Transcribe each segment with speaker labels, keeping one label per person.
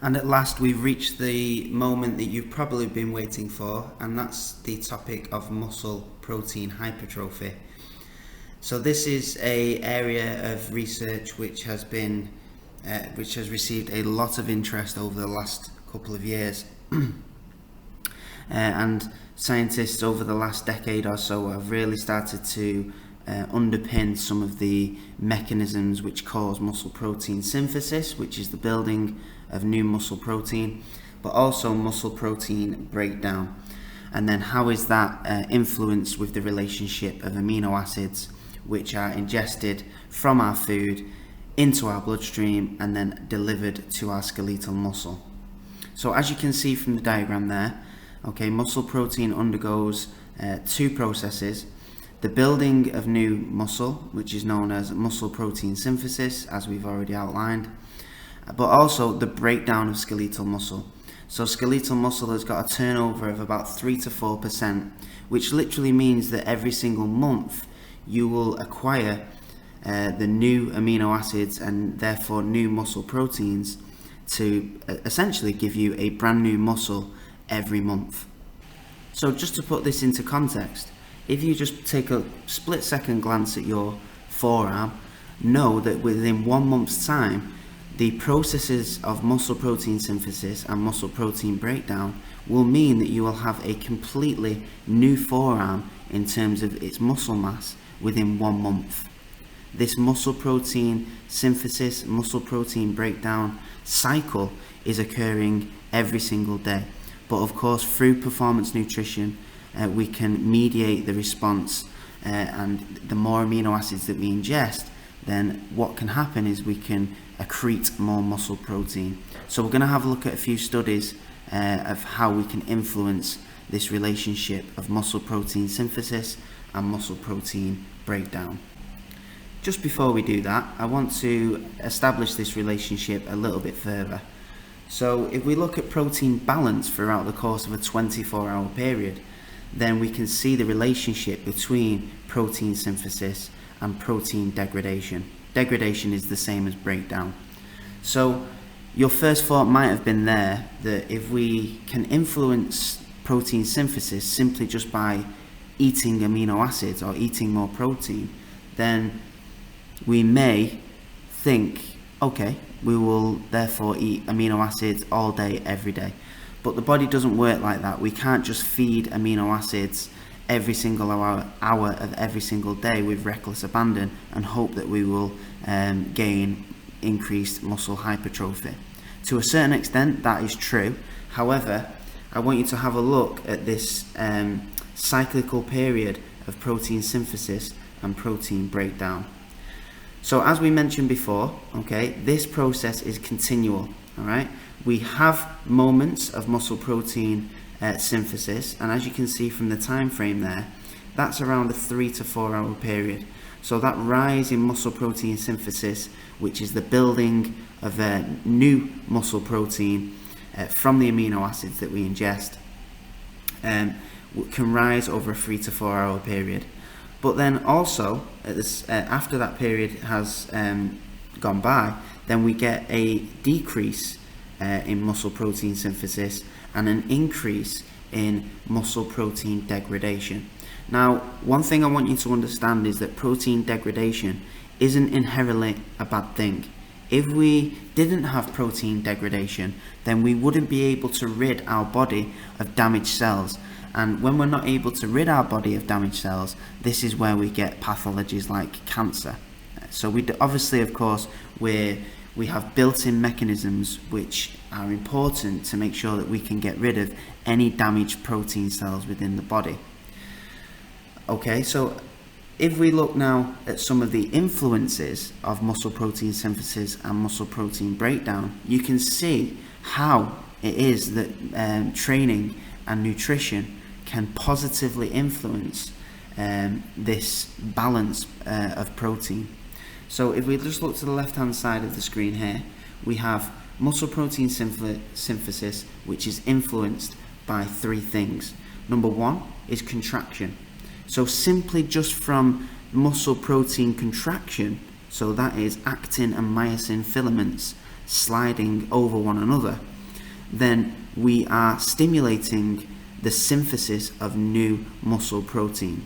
Speaker 1: And at last we've reached the moment that you've probably been waiting for, and that's the topic of muscle protein hypertrophy. So this is an area of research which has received a lot of interest over the last couple of years. And scientists over the last decade or so have really started to underpin some of the mechanisms which cause muscle protein synthesis, which is the building of new muscle protein, but also muscle protein breakdown. And then how is that influenced with the relationship of amino acids, which are ingested from our food into our bloodstream and then delivered to our skeletal muscle. So as you can see from the diagram there, okay, muscle protein undergoes two processes: the building of new muscle, which is known as muscle protein synthesis, as we've already outlined, but also the breakdown of skeletal muscle. So skeletal muscle has got a turnover of about 3 to 4%, which literally means that every single month you will acquire the new amino acids and therefore new muscle proteins to essentially give you a brand new muscle every month. So just to put this into context, if you just take a split second glance at your forearm, know that within 1 month's time, the processes of muscle protein synthesis and muscle protein breakdown will mean that you will have a completely new forearm in terms of its muscle mass within 1 month. This muscle protein synthesis, muscle protein breakdown cycle is occurring every single day. But of course, through performance nutrition, we can mediate the response, and the more amino acids that we ingest, then what can happen is we can accrete more muscle protein. So we're going to have a look at a few studies of how we can influence this relationship of muscle protein synthesis and muscle protein breakdown. Just before we do that, I want to establish this relationship a little bit further. So if we look at protein balance throughout the course of a 24-hour period, then we can see the relationship between protein synthesis and protein degradation. Degradation is the same as breakdown. So your first thought might have been there that if we can influence protein synthesis simply just by eating amino acids or eating more protein, then we may think, okay, we will therefore eat amino acids all day, every day. But the body doesn't work like that. We can't just feed amino acids every single hour of every single day with reckless abandon and hope that we will gain increased muscle hypertrophy. To a certain extent, that is true. However, I want you to have a look at this cyclical period of protein synthesis and protein breakdown. So as we mentioned before, okay, this process is continual, all right? We have moments of muscle protein synthesis, and as you can see from the time frame there, that's around a 3 to 4 hour period. So that rise in muscle protein synthesis, which is the building of new muscle protein from the amino acids that we ingest, can rise over a 3 to 4 hour period. But then also, after that period has gone by, then we get a decrease in muscle protein synthesis and an increase in muscle protein degradation. Now, one thing I want you to understand is that protein degradation isn't inherently a bad thing. If we didn't have protein degradation, then we wouldn't be able to rid our body of damaged cells. And when we're not able to rid our body of damaged cells, this is where we get pathologies like cancer. So obviously, of course, we have built-in mechanisms which are important to make sure that we can get rid of any damaged protein cells within the body. Okay, so if we look now at some of the influences of muscle protein synthesis and muscle protein breakdown, you can see how it is that training and nutrition can positively influence this balance of protein. So if we just look to the left hand side of the screen here, we have muscle protein synthesis, which is influenced by 3 things. Number 1 is contraction. So simply just from muscle protein contraction, so that is actin and myosin filaments sliding over one another, then we are stimulating the synthesis of new muscle protein.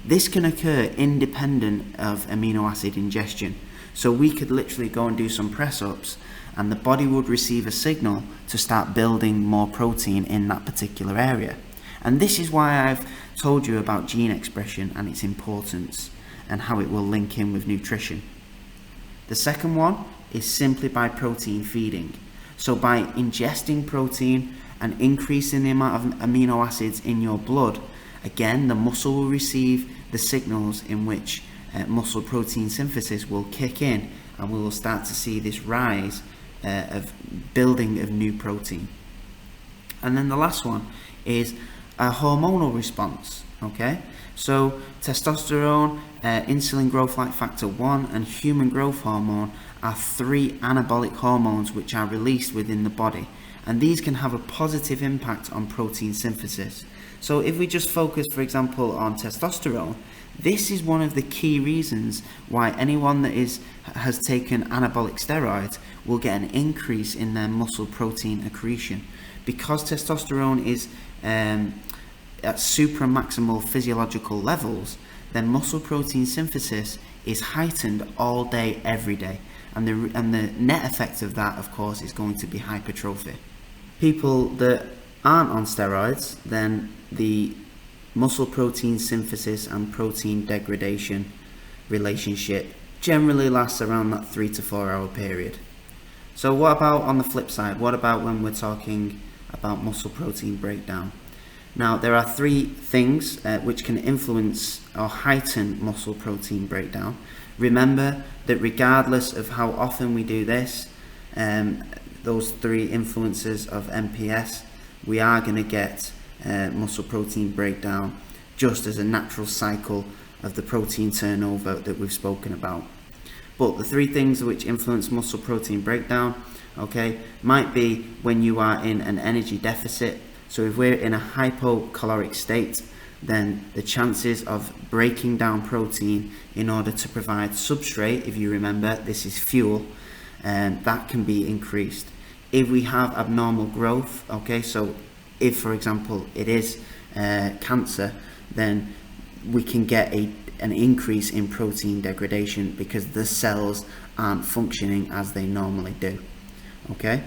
Speaker 1: This can occur independent of amino acid ingestion. So we could literally go and do some press-ups and the body would receive a signal to start building more protein in that particular area. And this is why I've told you about gene expression and its importance and how it will link in with nutrition. The second one is simply by protein feeding. So by ingesting protein and increasing the amount of amino acids in your blood, again, the muscle will receive the signals in which muscle protein synthesis will kick in, and we will start to see this rise of building of new protein. And then the last one is a hormonal response. Okay, so testosterone, insulin growth factor 1 and human growth hormone are 3 anabolic hormones which are released within the body, and these can have a positive impact on protein synthesis. So if we just focus, for example, on testosterone, this is one of the key reasons why anyone that has taken anabolic steroids will get an increase in their muscle protein accretion. Because testosterone is at supramaximal physiological levels, then muscle protein synthesis is heightened all day, every day. And the net effect of that, of course, is going to be hypertrophy. People that aren't on steroids, then the muscle protein synthesis and protein degradation relationship generally lasts around that 3 to 4 hour period. So what about on the flip side? What about when we're talking about muscle protein breakdown? Now, there are 3 things which can influence or heighten muscle protein breakdown. Remember that regardless of how often we do this, those 3 influences of MPS, we are going to get muscle protein breakdown just as a natural cycle of the protein turnover that we've spoken about. But the 3 things which influence muscle protein breakdown, okay, might be when you are in an energy deficit. So if we're in a hypocaloric state, then the chances of breaking down protein in order to provide substrate, if you remember, this is fuel, that can be increased. If we have abnormal growth, okay, so if, for example, it is cancer, then we can get an increase in protein degradation because the cells aren't functioning as they normally do. Okay.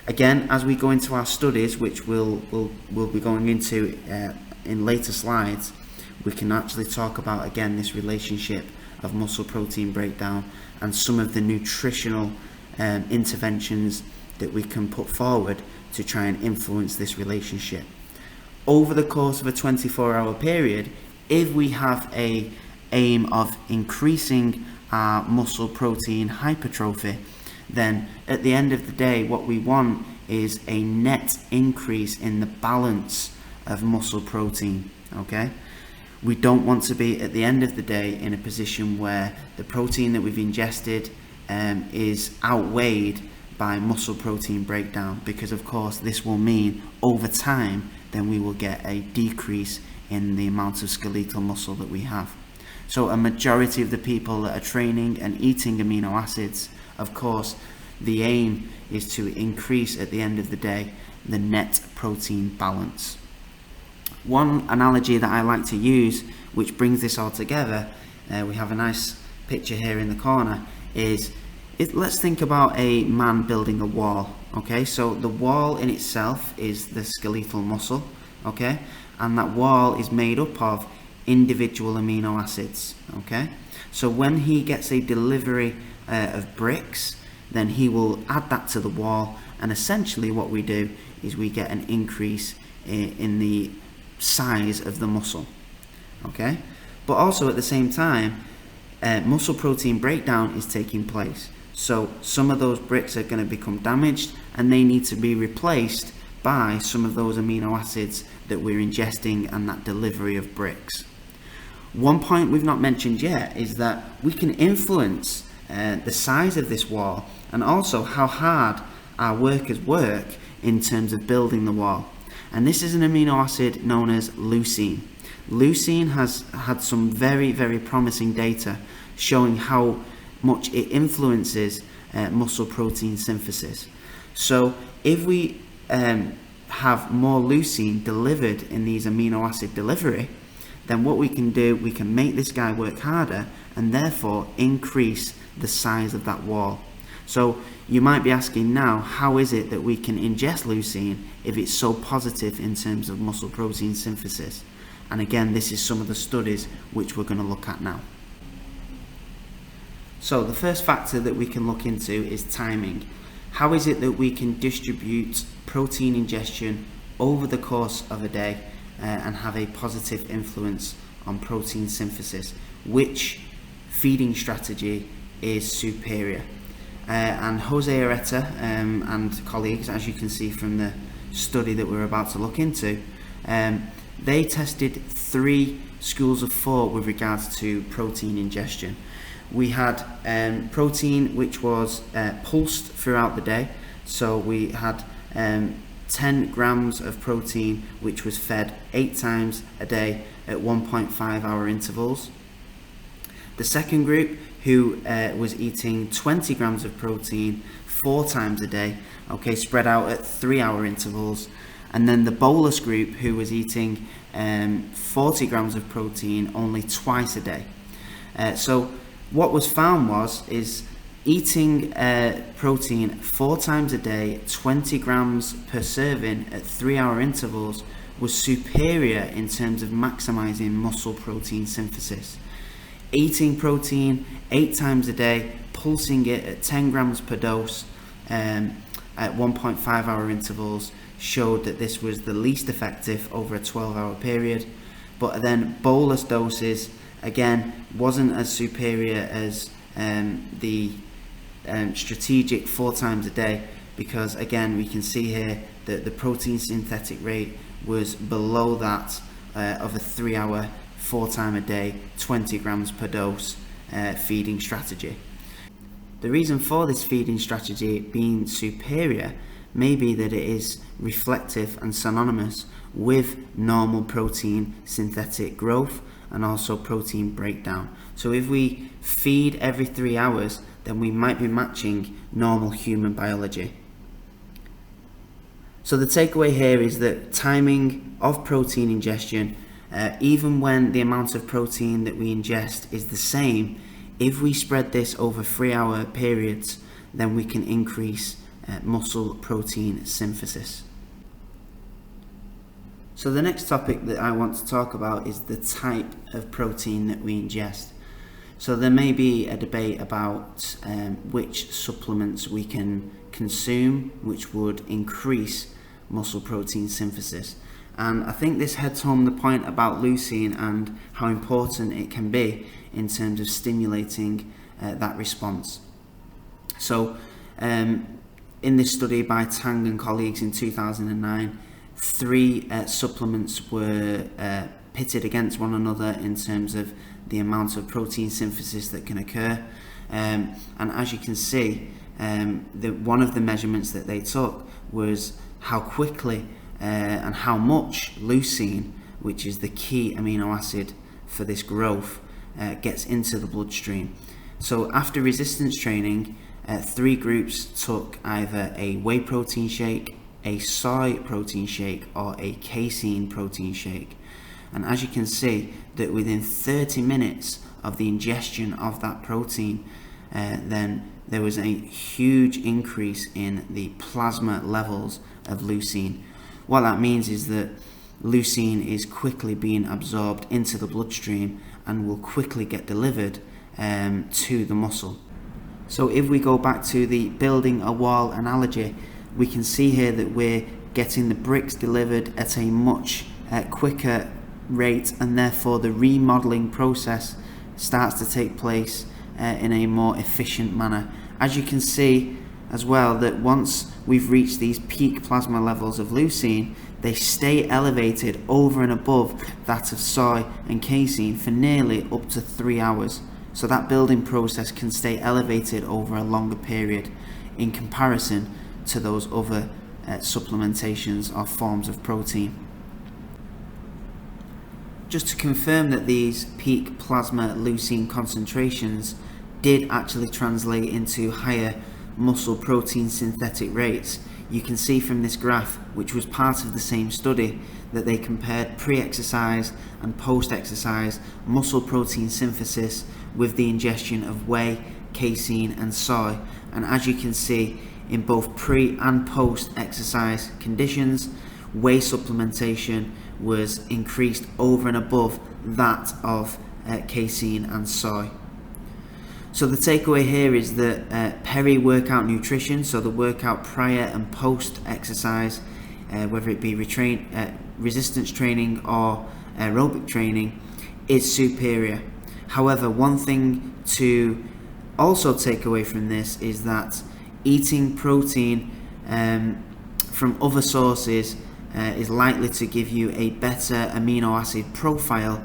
Speaker 1: Again, as we go into our studies, which we'll be going into in later slides, we can actually talk about again this relationship of muscle protein breakdown and some of the nutritional interventions that we can put forward to try and influence this relationship. Over the course of a 24-hour period, if we have a aim of increasing our muscle protein hypertrophy, then at the end of the day what we want is a net increase in the balance of muscle protein. Okay, we don't want to be at the end of the day in a position where the protein that we've ingested is outweighed by muscle protein breakdown, because of course this will mean over time then we will get a decrease in the amount of skeletal muscle that we have. So a majority of the people that are training and eating amino acids, of course the aim is to increase at the end of the day the net protein balance. One analogy that I like to use which brings this all together, we have a nice picture here in the corner, let's think about a man building a wall. Okay, so the wall in itself is the skeletal muscle, okay, and that wall is made up of individual amino acids. Okay, so when he gets a delivery of bricks, then he will add that to the wall, and essentially what we do is we get an increase in the size of the muscle. Okay, but also at the same time muscle protein breakdown is taking place. So some of those bricks are going to become damaged and they need to be replaced by some of those amino acids that we're ingesting and that delivery of bricks. One point we've not mentioned yet is that we can influence the size of this wall and also how hard our workers work in terms of building the wall. And this is an amino acid known as leucine. Leucine has had some very, very promising data showing how much it influences muscle protein synthesis. So if we have more leucine delivered in these amino acid delivery, then what we can do, we can make this guy work harder and therefore increase the size of that wall. So you might be asking now, how is it that we can ingest leucine if it's so positive in terms of muscle protein synthesis? And again, this is some of the studies which we're going to look at now. So the first factor that we can look into is timing. How is it that we can distribute protein ingestion over the course of a day and have a positive influence on protein synthesis? Which feeding strategy is superior? And Jose Areta and colleagues, as you can see from the study that we're about to look into, they tested 3 schools of thought with regards to protein ingestion. We had protein which was pulsed throughout the day, so we had 10 grams of protein which was fed 8 times a day at 1.5 hour intervals. The second group, who was eating 20 grams of protein 4 times a day, okay, spread out at 3 hour intervals. And then the bolus group, who was eating 40 grams of protein only twice a day. So what was found is eating protein 4 times a day, 20 grams per serving at 3 hour intervals was superior in terms of maximizing muscle protein synthesis. Eating protein 8 times a day, pulsing it at 10 grams per dose at 1.5 hour intervals showed that this was the least effective over a 12-hour period. But then bolus doses, again, wasn't as superior as the strategic 4 times a day, because again we can see here that the protein synthetic rate was below that of a 3-hour 4 time a day 20 grams per dose feeding strategy. The reason for this feeding strategy being superior may be that it is reflective and synonymous with normal protein synthetic growth and also protein breakdown. So if we feed every 3 hours, then we might be matching normal human biology. So the takeaway here is that timing of protein ingestion, even when the amount of protein that we ingest is the same, if we spread this over 3-hour periods, then we can increase muscle protein synthesis. So the next topic that I want to talk about is the type of protein that we ingest. So there may be a debate about which supplements we can consume which would increase muscle protein synthesis. And I think this heads home the point about leucine and how important it can be in terms of stimulating that response. So in this study by Tang and colleagues in 2009, 3 supplements were pitted against one another in terms of the amount of protein synthesis that can occur. And as you can see, one of the measurements that they took was how quickly and how much leucine, which is the key amino acid for this growth, gets into the bloodstream. So after resistance training, 3 groups took either a whey protein shake, a soy protein shake, or a casein protein shake. And as you can see, that within 30 minutes of the ingestion of that protein, then there was a huge increase in the plasma levels of leucine. What that means is that leucine is quickly being absorbed into the bloodstream and will quickly get delivered to the muscle. So if we go back to the building a wall analogy, we can see here that we're getting the bricks delivered at a much quicker rate, and therefore the remodeling process starts to take place in a more efficient manner. As you can see as well, that once we've reached these peak plasma levels of leucine, they stay elevated over and above that of soy and casein for nearly up to 3 hours. So that building process can stay elevated over a longer period in comparison to those other supplementations or forms of protein. Just to confirm that these peak plasma leucine concentrations did actually translate into higher muscle protein synthetic rates, you can see from this graph, which was part of the same study, that they compared pre-exercise and post-exercise muscle protein synthesis with the ingestion of whey, casein and soy. And as you can see, in both pre and post-exercise conditions, whey supplementation was increased over and above that of casein and soy. So the takeaway here is that peri-workout nutrition, so the workout prior and post-exercise, whether it be resistance training or aerobic training, is superior. However, one thing to also take away from this is that eating protein from other sources is likely to give you a better amino acid profile.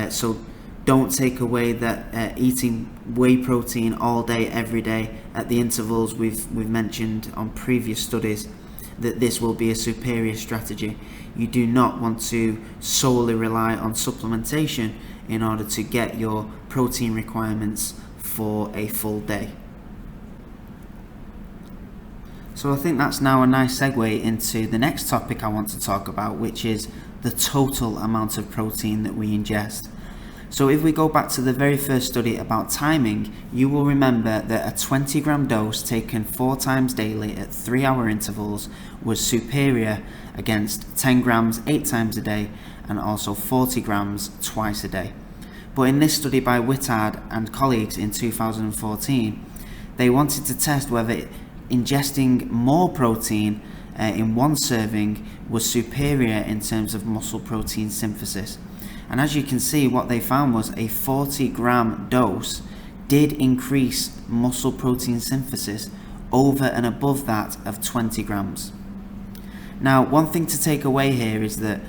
Speaker 1: So don't take away that eating whey protein all day, every day at the intervals we've mentioned on previous studies, that this will be a superior strategy. You do not want to solely rely on supplementation in order to get your protein requirements for a full day. So I think that's now a nice segue into the next topic I want to talk about, which is the total amount of protein that we ingest. So if we go back to the very first study about timing, you will remember that a 20 gram dose taken 4 times daily at 3-hour intervals was superior against 10 grams 8 times a day and also 40 grams twice a day. But in this study by Whittard and colleagues in 2014, they wanted to test whether ingesting more protein in one serving was superior in terms of muscle protein synthesis. And as you can see, what they found was a 40 gram dose did increase muscle protein synthesis over and above that of 20 grams. Now, one thing to take away here is that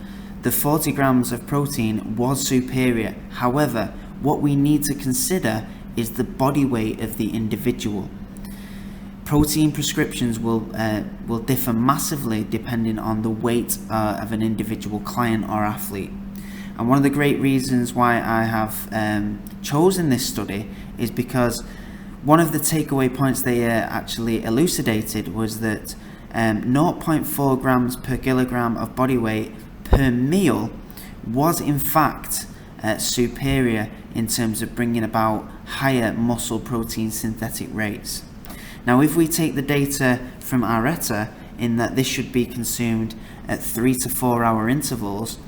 Speaker 1: the 40 grams of protein was superior. However, what we need to consider is the body weight of the individual. Protein prescriptions will differ massively depending on the weight of an individual client or athlete. And one of the great reasons why I have chosen this study is because one of the takeaway points they actually elucidated was that 0.4 grams per kilogram of body weight per meal was in fact superior in terms of bringing about higher muscle protein synthetic rates. Now, if we take the data from Areta, in that this should be consumed at 3 to 4 hour intervals,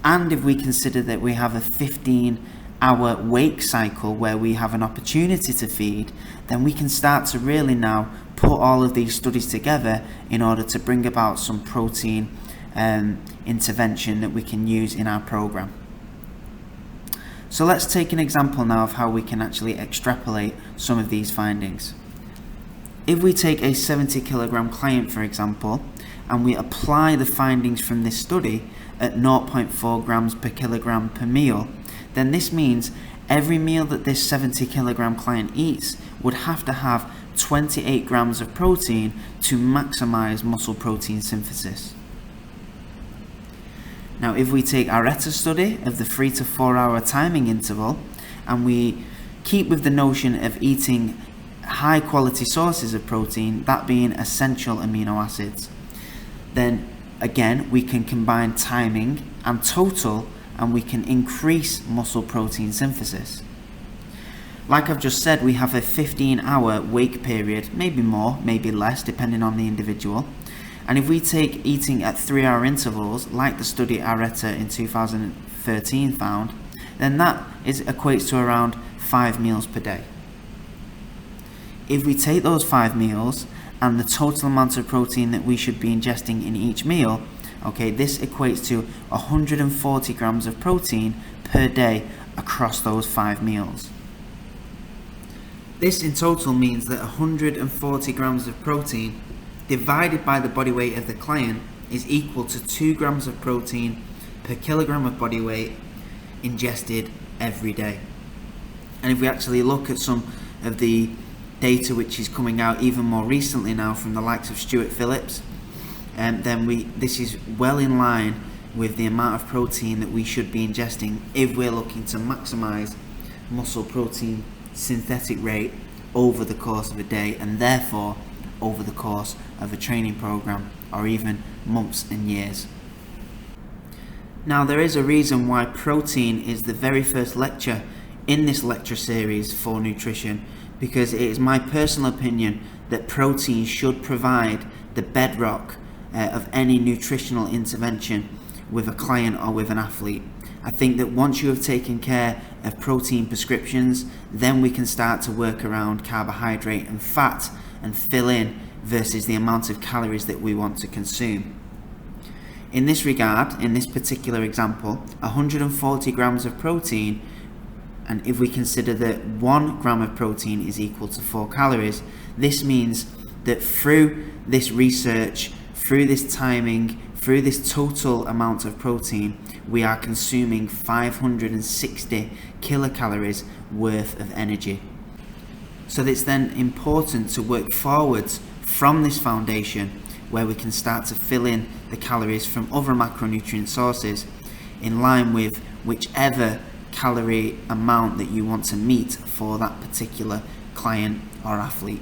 Speaker 1: and if we consider that we have a 15-hour wake cycle where we have an opportunity to feed, then we can start to really now put all of these studies together in order to bring about some protein intervention that we can use in our program. So let's take an example now of how we can actually extrapolate some of these findings. If we take a 70 kilogram client, for example, and we apply the findings from this study at 0.4 grams per kilogram per meal, then this means every meal that this 70 kilogram client eats would have to have 28 grams of protein to maximize muscle protein synthesis. Now, if we take Areta study of the 3 to 4 hour timing interval, and we keep with the notion of eating high quality sources of protein, that being essential amino acids, then again we can combine timing and total, and we can increase muscle protein synthesis. Like I've just said, we have a 15-hour wake period, maybe more, maybe less, depending on the individual. And if we take eating at 3-hour intervals, like the study Areta in 2013 found, then that equates to around 5 meals per day. If we take those 5 meals and the total amount of protein that we should be ingesting in each meal, okay, this equates to 140 grams of protein per day across those 5 meals. This in total means that 140 grams of protein divided by the body weight of the client is equal to 2 grams of protein per kilogram of body weight ingested every day. And if we actually look at some of the data which is coming out even more recently now from the likes of Stuart Phillips, then this is well in line with the amount of protein that we should be ingesting if we're looking to maximize muscle protein synthetic rate over the course of a day, and therefore over the course of a training program, or even months and years. Now, there is a reason why protein is the very first lecture in this lecture series for nutrition, because it is my personal opinion that protein should provide the bedrock of any nutritional intervention with a client or with an athlete. I think that once you have taken care of protein prescriptions, then we can start to work around carbohydrate and fat and fill in versus the amount of calories that we want to consume. In this regard, in this particular example, 140 grams of protein, and if we consider that 1 gram of protein is equal to 4 calories, this means that through this research, through this timing, through this total amount of protein, we are consuming 560 kilocalories worth of energy. So it's then important to work forwards from this foundation where we can start to fill in the calories from other macronutrient sources in line with whichever calorie amount that you want to meet for that particular client or athlete.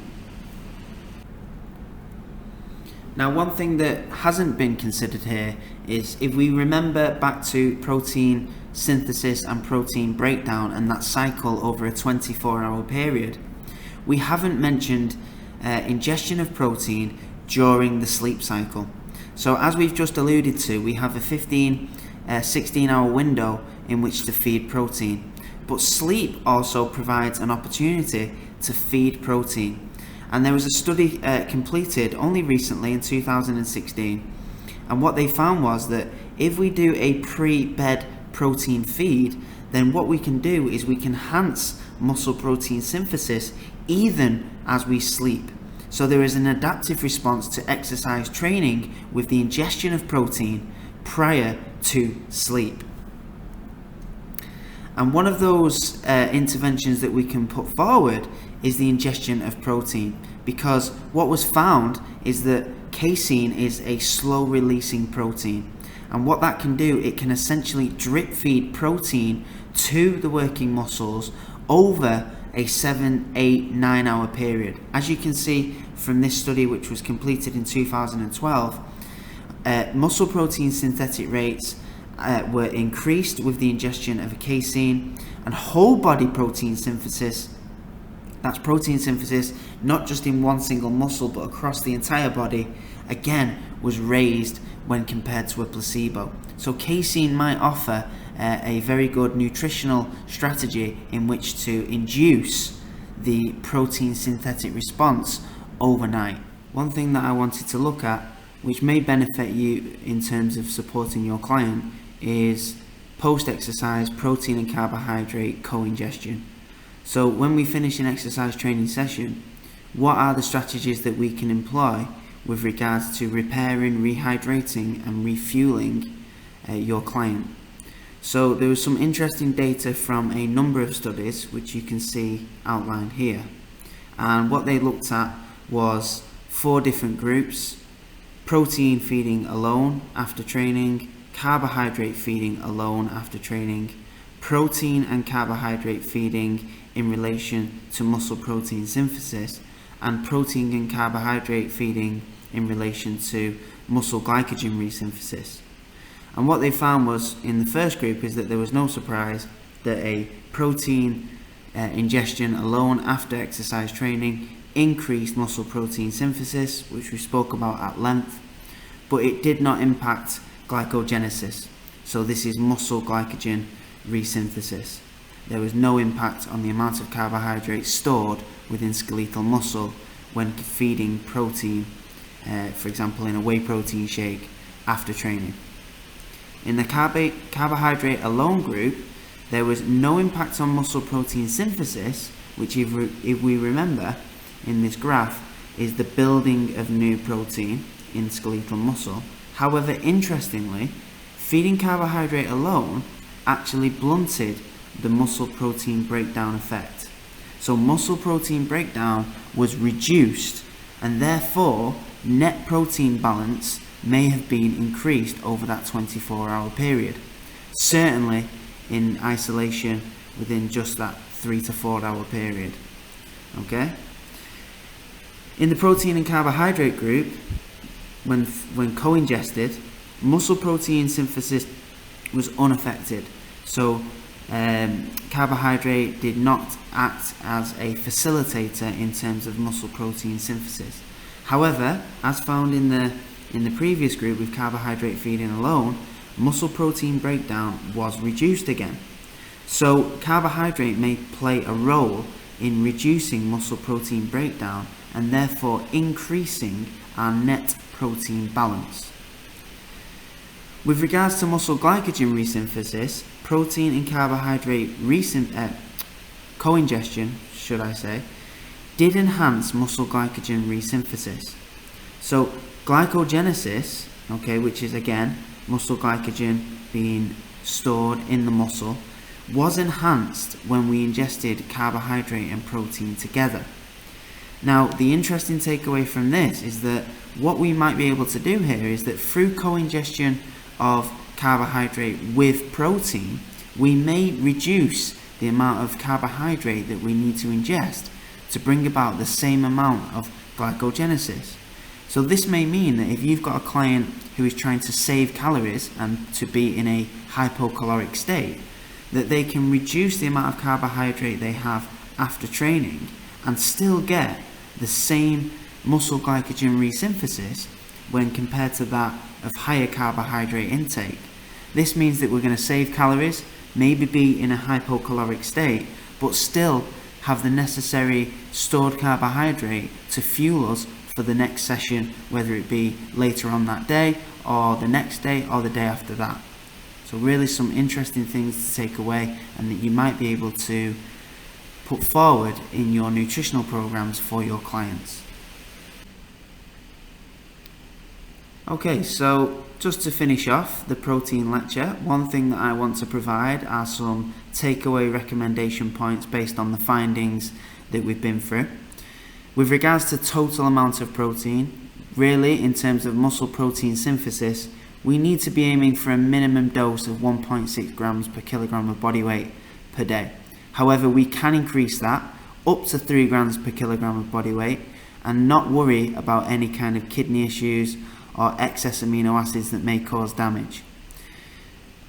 Speaker 1: Now, one thing that hasn't been considered here is if we remember back to protein synthesis and protein breakdown and that cycle over a 24-hour period, we haven't mentioned ingestion of protein during the sleep cycle. So as we've just alluded to, we have a 16-hour window in which to feed protein, but sleep also provides an opportunity to feed protein. And there was a study completed only recently in 2016, and what they found was that if we do a pre-bed protein feed, then what we can do is we can enhance muscle protein synthesis even as we sleep. So there is an adaptive response to exercise training with the ingestion of protein prior to sleep. And one of those interventions that we can put forward is the ingestion of protein, because what was found is that casein is a slow releasing protein, and what that can do, it can essentially drip feed protein to the working muscles over a 7, 8, 9 hour period. As you can see from this study, which was completed in 2012, muscle protein synthetic rates were increased with the ingestion of a casein, and whole body protein synthesis, that's protein synthesis not just in one single muscle but across the entire body, again was raised when compared to a placebo. So casein might offer a very good nutritional strategy in which to induce the protein synthetic response overnight. One thing that I wanted to look at, which may benefit you in terms of supporting your client, is post-exercise protein and carbohydrate co-ingestion. So when we finish an exercise training session, what are the strategies that we can employ with regards to repairing, rehydrating and refueling your client? So there was some interesting data from a number of studies which you can see outlined here, and what they looked at was 4 different groups: protein feeding alone after training, carbohydrate feeding alone after training, protein and carbohydrate feeding in relation to muscle protein synthesis, and protein and carbohydrate feeding in relation to muscle glycogen resynthesis. And what they found was, in the first group, is that there was no surprise that a protein ingestion alone after exercise training increased muscle protein synthesis, which we spoke about at length, but it did not impact glycogenesis. So this is muscle glycogen resynthesis. There was no impact on the amount of carbohydrates stored within skeletal muscle when feeding protein, for example in a whey protein shake after training. In the carbohydrate alone group, there was no impact on muscle protein synthesis, which if we remember in this graph is the building of new protein in skeletal muscle. However, interestingly, feeding carbohydrate alone actually blunted the muscle protein breakdown effect. So muscle protein breakdown was reduced, and therefore net protein balance may have been increased over that 24-hour period. Certainly in isolation within just that 3 to 4 hour period. Okay? In the protein and carbohydrate group, when co-ingested, muscle protein synthesis was unaffected. So carbohydrate did not act as a facilitator in terms of muscle protein synthesis. However, as found in the previous group with carbohydrate feeding alone, muscle protein breakdown was reduced again. So carbohydrate may play a role in reducing muscle protein breakdown and therefore increasing our net protein balance. With regards to muscle glycogen resynthesis, protein and carbohydrate co-ingestion, did enhance muscle glycogen resynthesis. So glycogenesis, which is again muscle glycogen being stored in the muscle, was enhanced when we ingested carbohydrate and protein together. Now, the interesting takeaway from this is that what we might be able to do here is that through co-ingestion of carbohydrate with protein, we may reduce the amount of carbohydrate that we need to ingest to bring about the same amount of glycogenesis. So this may mean that if you've got a client who is trying to save calories and to be in a hypocaloric state, that they can reduce the amount of carbohydrate they have after training and still get the same muscle glycogen resynthesis when compared to that of higher carbohydrate intake. This means that we're going to save calories, maybe be in a hypocaloric state, but still have the necessary stored carbohydrate to fuel us for the next session, whether it be later on that day or the next day or the day after that. So really some interesting things to take away and that you might be able to put forward in your nutritional programs for your clients. Okay, so just to finish off the protein lecture, one thing that I want to provide are some takeaway recommendation points based on the findings that we've been through. With regards to total amount of protein, really in terms of muscle protein synthesis, we need to be aiming for a minimum dose of 1.6 grams per kilogram of body weight per day. However, we can increase that up to 3 grams per kilogram of body weight and not worry about any kind of kidney issues or excess amino acids that may cause damage.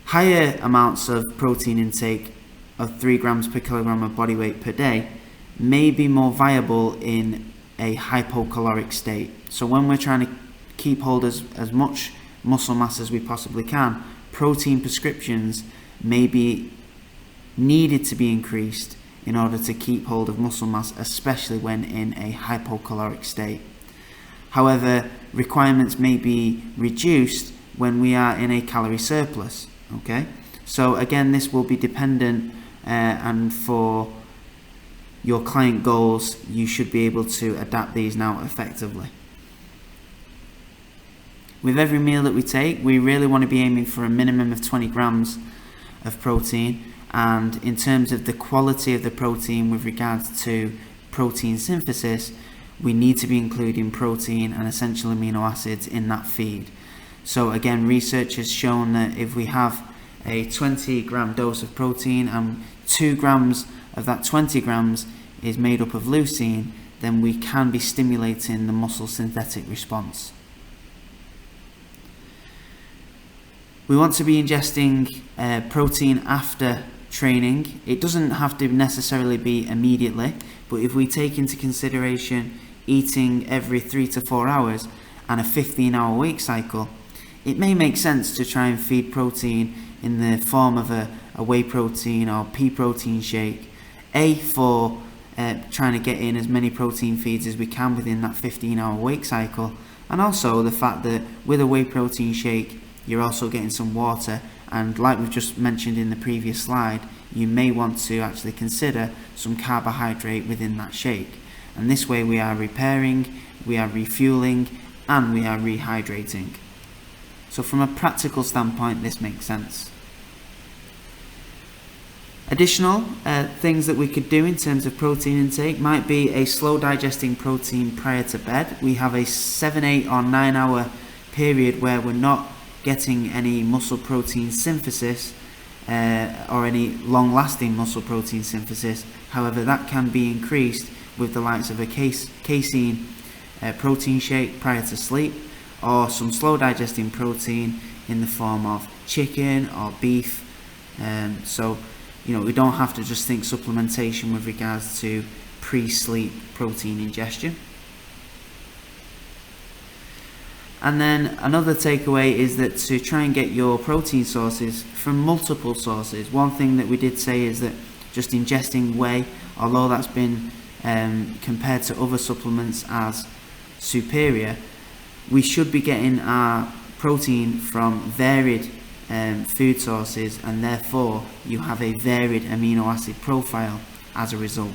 Speaker 1: Higher amounts of protein intake of 3 grams per kilogram of body weight per day may be more viable in a hypocaloric state. So when we're trying to keep hold as much muscle mass as we possibly can, protein prescriptions may be needed to be increased in order to keep hold of muscle mass, especially when in a hypocaloric state. However, requirements may be reduced when we are in a calorie surplus. So again, this will be dependent and for your client goals, you should be able to adapt these now effectively. With every meal that we take, we really want to be aiming for a minimum of 20 grams of protein, and in terms of the quality of the protein with regards to protein synthesis, we need to be including protein and essential amino acids in that feed. So again, research has shown that if we have a 20 gram dose of protein and 2 grams of that 20 grams is made up of leucine, then we can be stimulating the muscle synthetic response. We want to be ingesting protein after training. It doesn't have to necessarily be immediately, but if we take into consideration eating every 3 to 4 hours and a 15-hour wake cycle, it may make sense to try and feed protein in the form of a whey protein or pea protein shake, for trying to get in as many protein feeds as we can within that 15-hour wake cycle, and also the fact that with a whey protein shake you're also getting some water, and like we've just mentioned in the previous slide, you may want to actually consider some carbohydrate within that shake, and this way we are repairing, we are refueling, and we are rehydrating. So from a practical standpoint, this makes sense. Additional things that we could do in terms of protein intake might be a slow digesting protein prior to bed. We have a 7, 8 or 9 hour period where we're not getting any muscle protein synthesis or any long lasting muscle protein synthesis. However, that can be increased with the likes of a casein protein shake prior to sleep, or some slow digesting protein in the form of chicken or beef. So we don't have to just think supplementation with regards to pre-sleep protein ingestion. And then another takeaway is that to try and get your protein sources from multiple sources. One thing that we did say is that just ingesting whey, although that's been compared to other supplements as superior, we should be getting our protein from varied food sources, and therefore you have a varied amino acid profile as a result.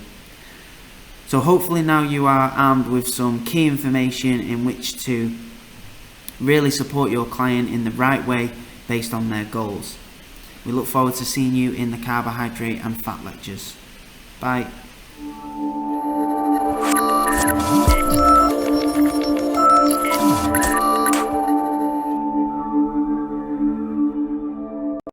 Speaker 1: So hopefully now you are armed with some key information in which to really support your client in the right way based on their goals. We look forward to seeing you in the carbohydrate and fat lectures. Bye.